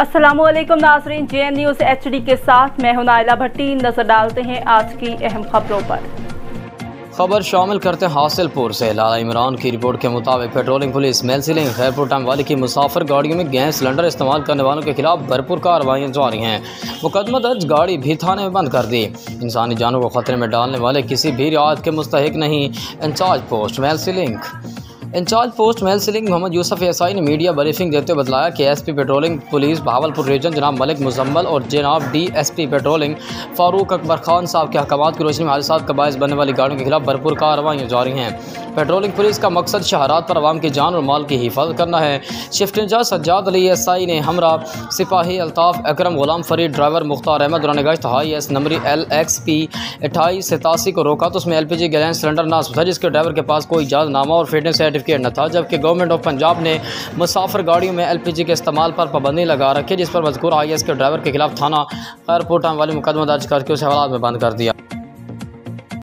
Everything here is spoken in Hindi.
अस्सलामुअलैकुम नाज़रीन, JN न्यूज़ HD के साथ मैं हूं नाइला भट्टी। नजर डालते हैं आज की अहम खबरों पर। खबर शामिल करते हैं हासिलपुर से। लाला इमरान की रिपोर्ट के मुताबिक पेट्रोलिंग पुलिस मेल सीलिंग खैरपुर टाइम वाली की मुसाफिर गाड़ियों में गैस सिलेंडर इस्तेमाल करने वालों के खिलाफ भरपूर कार्रवाइयाँ जारी हैं। मुकदमा दर्ज, गाड़ी भी थाने में बंद कर दी। इंसानी जानों को खतरे में डालने वाले किसी भी रियायत के मुस्तहिक नहीं। इंचार्ज पोस्ट मेल सीलिंग मोहम्मद यूसुफ एसआई ने मीडिया ब्रीफिंग देते हुए बताया कि SP patrolling police Bahawalpur region जनाब मलिक मुजम्मल और जनाब DSP पेट्रोलिंग फारूक अकबर खान साहब के अहकामात की रोशनी में हादसात का बायस बनने वाली गाड़ियों के खिलाफ भरपूर कार्रवाइयाँ जारी हैं। पेट्रोलिंग पुलिस का मकसद शहरात पर आवाम की जान और माल की हिफाजत करना है। Shift in charge Sajjad Ali SI ने हमरा सिपाही अल्ताफ़ अकरम गुलाम फरीद ड्राइवर मुख्तार अहमद दौरान गश्त हाई नंबरी LXP 2887 को रोका तो उसमें LPG गैस सिलेंडर नस्ब था, जिसके ड्राइवर के पास कोई इजाज़तनामा और फिटनेस सर्टिफिकेट न था। जबकि गवर्नमेंट ऑफ पंजाब ने मुसाफिर गाड़ियों में LPG के इस्तेमाल पर पाबंदी लगा रखी, जिस पर मज़कूर IS के ड्राइवर के खिलाफ थाना खैरपुर टाइम वाली मुकदमा दर्ज करके उसे हवालात में बंद कर दिया।